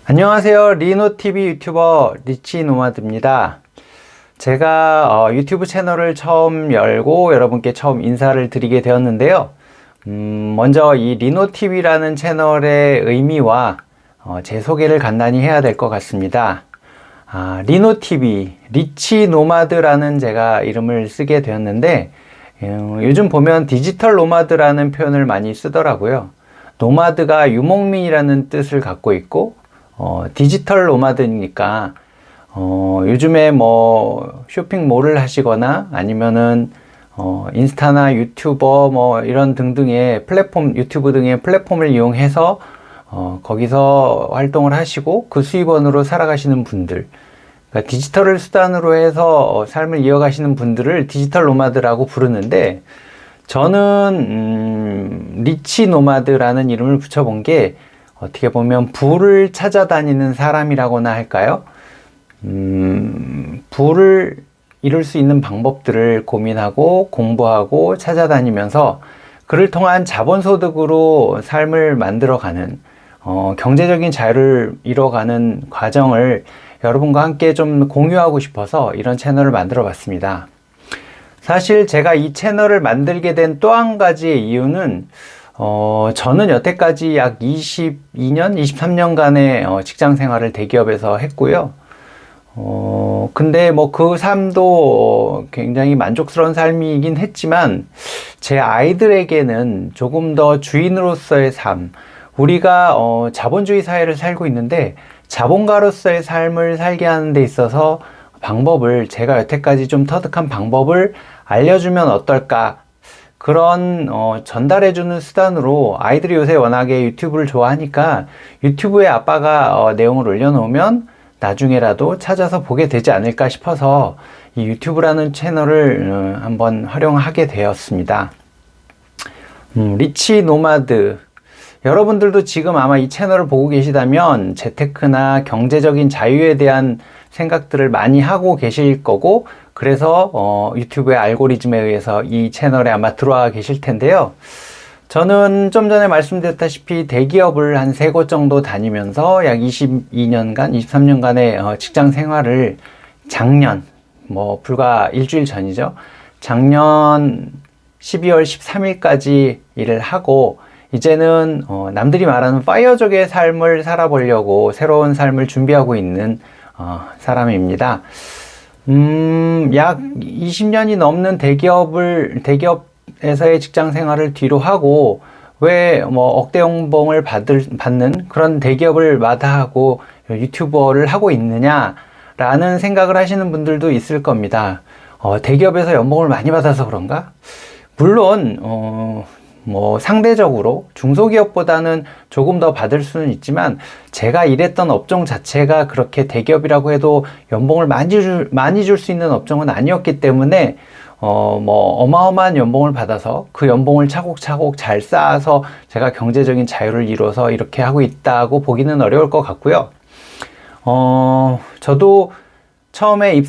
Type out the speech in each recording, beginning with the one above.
안녕하세요. 리노TV 유튜버 리치노마드입니다. 제가 유튜브 채널을 처음 열고 여러분께 처음 인사를 드리게 되었는데요. 먼저 이 리노TV라는 채널의 의미와 제 소개를 간단히 해야 될 것 같습니다. 리노TV, 리치노마드라는 제가 이름을 쓰게 되었는데 요즘 보면 디지털 노마드라는 표현을 많이 쓰더라고요. 노마드가 유목민이라는 뜻을 갖고 있고 디지털 노마드니까 요즘에 뭐 쇼핑몰을 하시거나 아니면은 인스타나 유튜버 이런 등등의 플랫폼, 유튜브 등의 플랫폼을 이용해서 거기서 활동을 하시고 그 수입원으로 살아가시는 분들, 그러니까 디지털을 수단으로 해서 삶을 이어가시는 분들을 디지털 노마드라고 부르는데, 저는 리치 노마드라는 이름을 붙여본 게 어떻게 보면 부를 찾아다니는 사람이라고나 할까요? 부를 이룰 수 있는 방법들을 고민하고 공부하고 찾아다니면서 그를 통한 자본소득으로 삶을 만들어가는 경제적인 자유를 이뤄가는 과정을 여러분과 함께 좀 공유하고 싶어서 이런 채널을 만들어 봤습니다. 사실 제가 이 채널을 만들게 된 또 한 가지의 이유는 저는 여태까지 약 22년, 23년간의 직장 생활을 대기업에서 했고요. 근데 뭐 그 삶도 굉장히 만족스러운 삶이긴 했지만 제 아이들에게는 조금 더 주인으로서의 삶, 우리가 자본주의 사회를 살고 있는데 자본가로서의 삶을 살게 하는 데 있어서 방법을, 제가 여태까지 좀 터득한 방법을 알려주면 어떨까, 그런 전달해주는 수단으로, 아이들이 요새 워낙에 유튜브를 좋아하니까 유튜브에 아빠가 내용을 올려놓으면 나중에라도 찾아서 보게 되지 않을까 싶어서 이 유튜브라는 채널을 한번 활용하게 되었습니다. 리치 노마드, 여러분들도 지금 아마 이 채널을 보고 계시다면 재테크나 경제적인 자유에 대한 생각들을 많이 하고 계실 거고, 그래서 유튜브의 알고리즘에 의해서 이 채널에 아마 들어와 계실 텐데요. 저는 좀 전에 말씀드렸다시피 대기업을 한 3곳 정도 다니면서 약 22년간, 23년간의 직장 생활을 작년, 불과 일주일 전이죠. 작년 12월 13일까지 일을 하고, 이제는 남들이 말하는 파이어족의 삶을 살아보려고 새로운 삶을 준비하고 있는 사람입니다. 약 20년이 넘는 대기업에서의 직장 생활을 뒤로 하고 왜 억대 연봉을 받는 그런 대기업을 마다하고 유튜버를 하고 있느냐라는 생각을 하시는 분들도 있을 겁니다. 대기업에서 연봉을 많이 받아서 그런가? 물론 상대적으로 중소기업보다는 조금 더 받을 수는 있지만, 제가 일했던 업종 자체가 그렇게 대기업이라고 해도 연봉을 많이 줄 수 있는 업종은 아니었기 때문에 어마어마한 연봉을 받아서 그 연봉을 차곡차곡 잘 쌓아서 제가 경제적인 자유를 이뤄서 이렇게 하고 있다고 보기는 어려울 것 같고요. 저도 처음에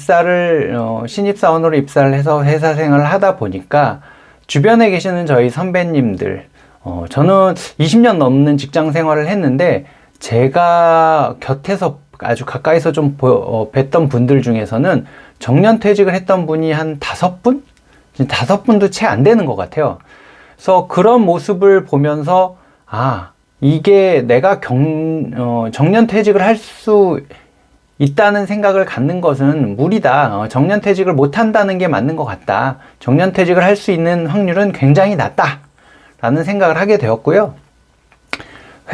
신입사원으로 입사를 해서 회사 생활을 하다 보니까 주변에 계시는 저희 선배님들, 저는 20년 넘는 직장 생활을 했는데 제가 곁에서 아주 가까이서 좀 뵀던 분들 중에서는 정년퇴직을 했던 분이 한 5분? 5분도 채 안 되는 것 같아요. 그래서 그런 모습을 보면서 이게 내가 정년퇴직을 할 수 있다는 생각을 갖는 것은 무리다. 정년퇴직을 못한다는 게 맞는 것 같다. 정년퇴직을 할 수 있는 확률은 굉장히 낮다 라는 생각을 하게 되었고요.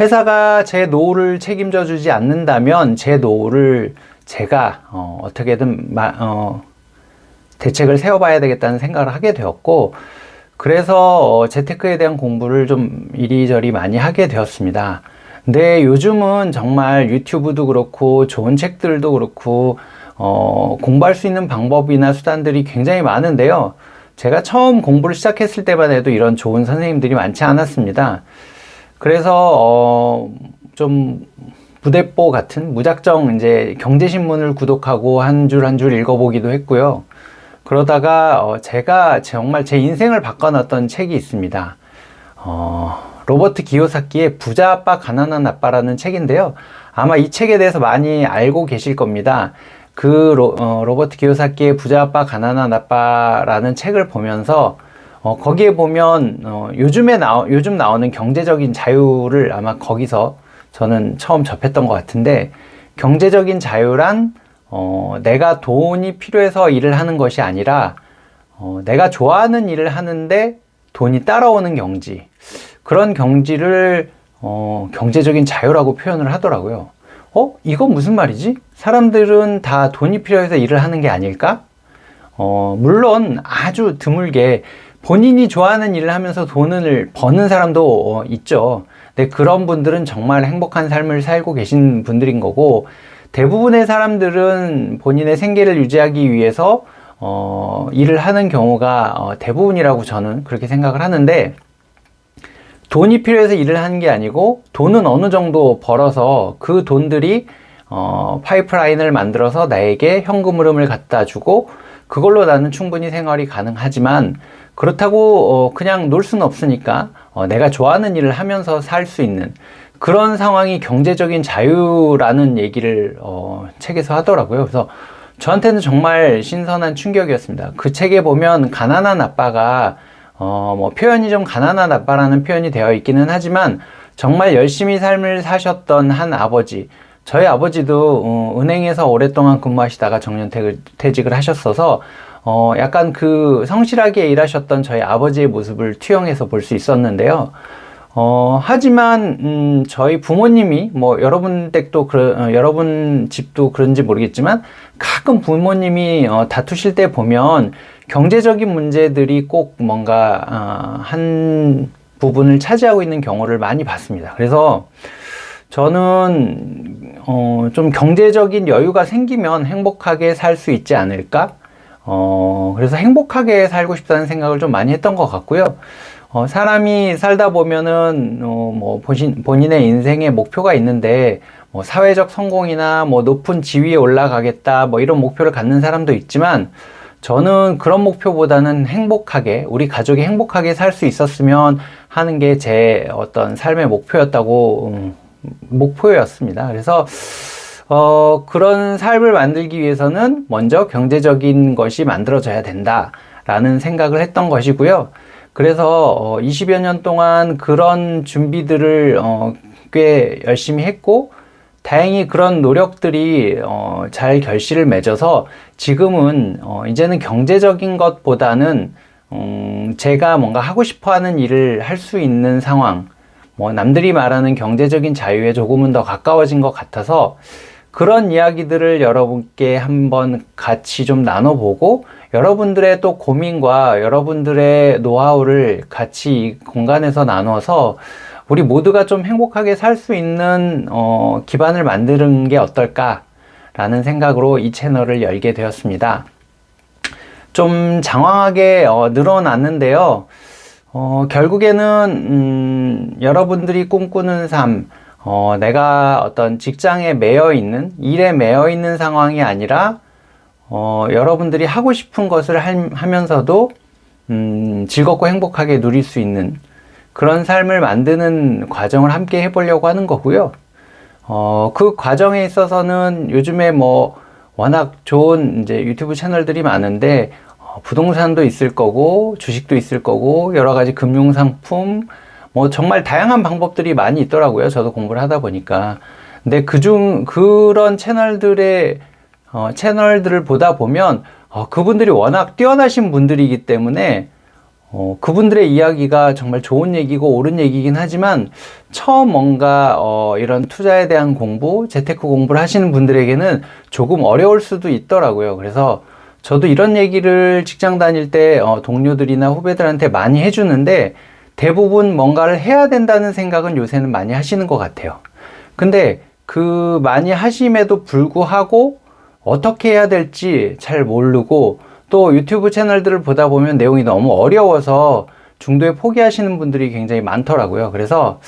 회사가 제 노후를 책임져 주지 않는다면 제 노후를 제가 어떻게든 대책을 세워봐야 되겠다는 생각을 하게 되었고, 그래서 재테크에 대한 공부를 좀 이리저리 많이 하게 되었습니다. 근데 요즘은 정말 유튜브도 그렇고 좋은 책들도 그렇고 공부할 수 있는 방법이나 수단들이 굉장히 많은데요. 제가 처음 공부를 시작했을 때만 해도 이런 좋은 선생님들이 많지 않았습니다. 그래서 좀 부대뽀 같은 무작정 이제 경제신문을 구독하고 한 줄 한 줄 읽어보기도 했고요. 그러다가 제가 정말 제 인생을 바꿔놨던 책이 있습니다. 로버트 기요사키의 부자 아빠 가난한 아빠라는 책인데요. 아마 이 책에 대해서 많이 알고 계실 겁니다. 로버트 기요사키의 부자 아빠 가난한 아빠라는 책을 보면서 거기에 보면 요즘 나오는 경제적인 자유를 아마 거기서 저는 처음 접했던 것 같은데, 경제적인 자유란 내가 돈이 필요해서 일을 하는 것이 아니라 내가 좋아하는 일을 하는데 돈이 따라오는 경지, 그런 경지를 경제적인 자유라고 표현을 하더라고요. 이건 무슨 말이지? 사람들은 다 돈이 필요해서 일을 하는 게 아닐까? 물론 아주 드물게 본인이 좋아하는 일을 하면서 돈을 버는 사람도 있죠. 근데 그런 분들은 정말 행복한 삶을 살고 계신 분들인 거고, 대부분의 사람들은 본인의 생계를 유지하기 위해서 일을 하는 경우가 대부분이라고 저는 그렇게 생각을 하는데, 돈이 필요해서 일을 하는 게 아니고 돈은 어느 정도 벌어서 그 돈들이 파이프라인을 만들어서 나에게 현금 흐름을 갖다 주고 그걸로 나는 충분히 생활이 가능하지만, 그렇다고 그냥 놀 수는 없으니까 내가 좋아하는 일을 하면서 살 수 있는 그런 상황이 경제적인 자유라는 얘기를 책에서 하더라고요. 그래서 저한테는 정말 신선한 충격이었습니다. 그 책에 보면 가난한 아빠가 표현이 좀 가난한 아빠라는 표현이 되어 있기는 하지만, 정말 열심히 삶을 사셨던 한 아버지, 저희 아버지도 은행에서 오랫동안 근무하시다가 정년퇴직을 하셨어서 약간 그 성실하게 일하셨던 저희 아버지의 모습을 투영해서 볼 수 있었는데요. 하지만 저희 부모님이 여러분 댁도 여러분 집도 그런지 모르겠지만 가끔 부모님이 다투실 때 보면 경제적인 문제들이 꼭 뭔가 한 부분을 차지하고 있는 경우를 많이 봤습니다. 그래서 저는 좀 경제적인 여유가 생기면 행복하게 살 수 있지 않을까? 그래서 행복하게 살고 싶다는 생각을 좀 많이 했던 것 같고요. 사람이 살다 보면은 본인의 인생의 목표가 있는데 사회적 성공이나 높은 지위에 올라가겠다 이런 목표를 갖는 사람도 있지만, 저는 그런 목표보다는 행복하게, 우리 가족이 행복하게 살 수 있었으면 하는 게 제 어떤 삶의 목표였습니다. 그래서 그런 삶을 만들기 위해서는 먼저 경제적인 것이 만들어져야 된다라는 생각을 했던 것이고요. 그래서 20여 년 동안 그런 준비들을 꽤 열심히 했고, 다행히 그런 노력들이 잘 결실을 맺어서 지금은 이제는 경제적인 것보다는 제가 뭔가 하고 싶어 하는 일을 할 수 있는 상황, 남들이 말하는 경제적인 자유에 조금은 더 가까워진 것 같아서, 그런 이야기들을 여러분께 한번 같이 좀 나눠보고, 여러분들의 또 고민과 여러분들의 노하우를 같이 이 공간에서 나눠서 우리 모두가 좀 행복하게 살 수 있는 기반을 만드는 게 어떨까라는 생각으로 이 채널을 열게 되었습니다. 좀 장황하게 늘어났는데요. 결국에는 여러분들이 꿈꾸는 삶, 내가 어떤 직장에 매여 있는, 일에 매여 있는 상황이 아니라 여러분들이 하고 싶은 것을 하면서도 즐겁고 행복하게 누릴 수 있는 그런 삶을 만드는 과정을 함께 해보려고 하는 거고요. 그 과정에 있어서는 요즘에 워낙 좋은 이제 유튜브 채널들이 많은데, 부동산도 있을 거고, 주식도 있을 거고, 여러 가지 금융상품, 정말 다양한 방법들이 많이 있더라고요. 저도 공부를 하다 보니까. 근데 그런 채널들을 보다 보면, 그분들이 워낙 뛰어나신 분들이기 때문에, 그분들의 이야기가 정말 좋은 얘기고 옳은 얘기긴 하지만, 처음 뭔가 이런 투자에 대한 공부, 재테크 공부를 하시는 분들에게는 조금 어려울 수도 있더라고요. 그래서 저도 이런 얘기를 직장 다닐 때 동료들이나 후배들한테 많이 해주는데, 대부분 뭔가를 해야 된다는 생각은 요새는 많이 하시는 것 같아요. 근데 그 많이 하심에도 불구하고 어떻게 해야 될지 잘 모르고, 또 유튜브 채널들을 보다 보면 내용이 너무 어려워서 중도에 포기하시는 분들이 굉장히 많더라고요. 그래서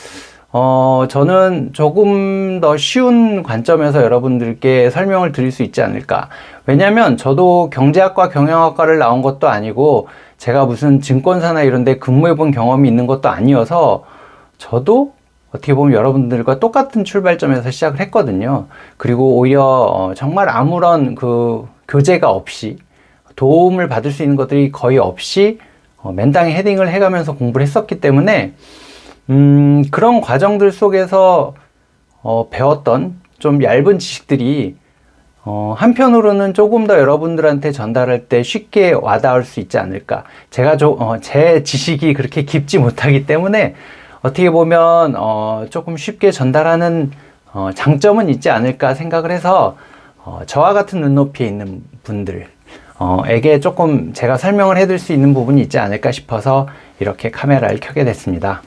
저는 조금 더 쉬운 관점에서 여러분들께 설명을 드릴 수 있지 않을까. 왜냐면 저도 경제학과 경영학과를 나온 것도 아니고, 제가 무슨 증권사나 이런 데 근무해 본 경험이 있는 것도 아니어서, 저도 어떻게 보면 여러분들과 똑같은 출발점에서 시작을 했거든요. 그리고 오히려 정말 아무런 그 교재가 없이 도움을 받을 수 있는 것들이 거의 없이 맨땅에 헤딩을 해가면서 공부를 했었기 때문에 그런 과정들 속에서 배웠던 좀 얇은 지식들이 한편으로는 조금 더 여러분들한테 전달할 때 쉽게 와닿을 수 있지 않을까. 제가 제 지식이 그렇게 깊지 못하기 때문에 어떻게 보면 조금 쉽게 전달하는 장점은 있지 않을까 생각을 해서 저와 같은 눈높이에 있는 분들 에게 조금 제가 설명을 해드릴 수 있는 부분이 있지 않을까 싶어서 이렇게 카메라를 켜게 됐습니다.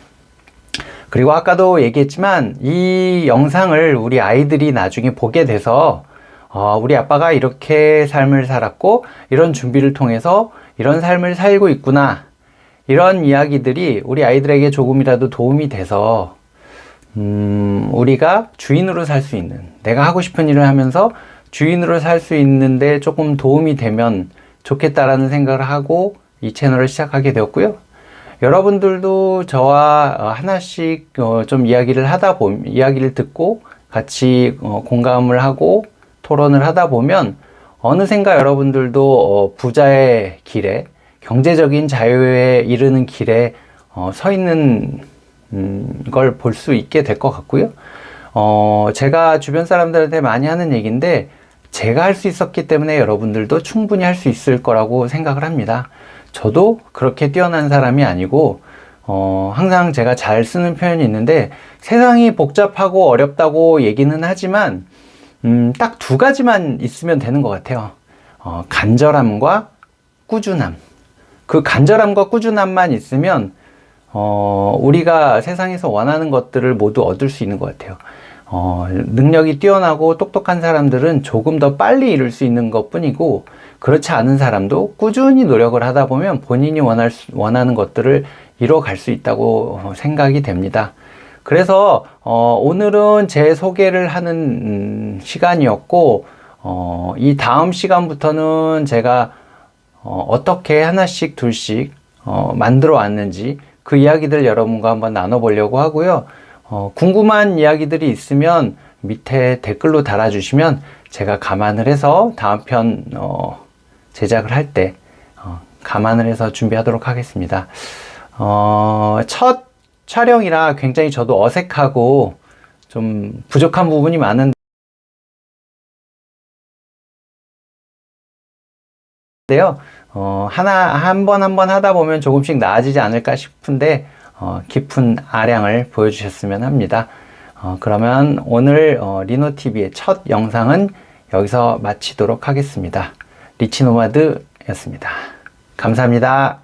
그리고 아까도 얘기했지만 이 영상을 우리 아이들이 나중에 보게 돼서 우리 아빠가 이렇게 삶을 살았고 이런 준비를 통해서 이런 삶을 살고 있구나, 이런 이야기들이 우리 아이들에게 조금이라도 도움이 돼서 우리가 주인으로 살 수 있는, 내가 하고 싶은 일을 하면서 주인으로 살 수 있는데 조금 도움이 되면 좋겠다라는 생각을 하고 이 채널을 시작하게 되었고요. 여러분들도 저와 하나씩 좀 이야기를 듣고 같이 공감을 하고 토론을 하다 보면 어느샌가 여러분들도 부자의 길에, 경제적인 자유에 이르는 길에 서 있는 걸 볼 수 있게 될 것 같고요. 제가 주변 사람들한테 많이 하는 얘기인데, 제가 할 수 있었기 때문에 여러분들도 충분히 할 수 있을 거라고 생각을 합니다. 저도 그렇게 뛰어난 사람이 아니고 항상 제가 잘 쓰는 표현이 있는데, 세상이 복잡하고 어렵다고 얘기는 하지만 딱 두 가지만 있으면 되는 것 같아요. 간절함과 꾸준함. 그 간절함과 꾸준함만 있으면 우리가 세상에서 원하는 것들을 모두 얻을 수 있는 것 같아요. 능력이 뛰어나고 똑똑한 사람들은 조금 더 빨리 이룰 수 있는 것 뿐이고, 그렇지 않은 사람도 꾸준히 노력을 하다 보면 본인이 원하는 것들을 이뤄갈 수 있다고 생각이 됩니다. 그래서 오늘은 제 소개를 하는 시간이었고, 이 다음 시간부터는 제가 어떻게 하나씩 둘씩 만들어 왔는지 그 이야기들 여러분과 한번 나눠보려고 하고요. 궁금한 이야기들이 있으면 밑에 댓글로 달아주시면 제가 감안을 해서 다음 편 제작을 할 때 감안을 해서 준비하도록 하겠습니다. 첫 촬영이라 굉장히 저도 어색하고 좀 부족한 부분이 많은데요. 한 번 하다 보면 조금씩 나아지지 않을까 싶은데 깊은 아량을 보여주셨으면 합니다. 그러면 오늘 리노TV의 첫 영상은 여기서 마치도록 하겠습니다. 리치노마드였습니다. 감사합니다.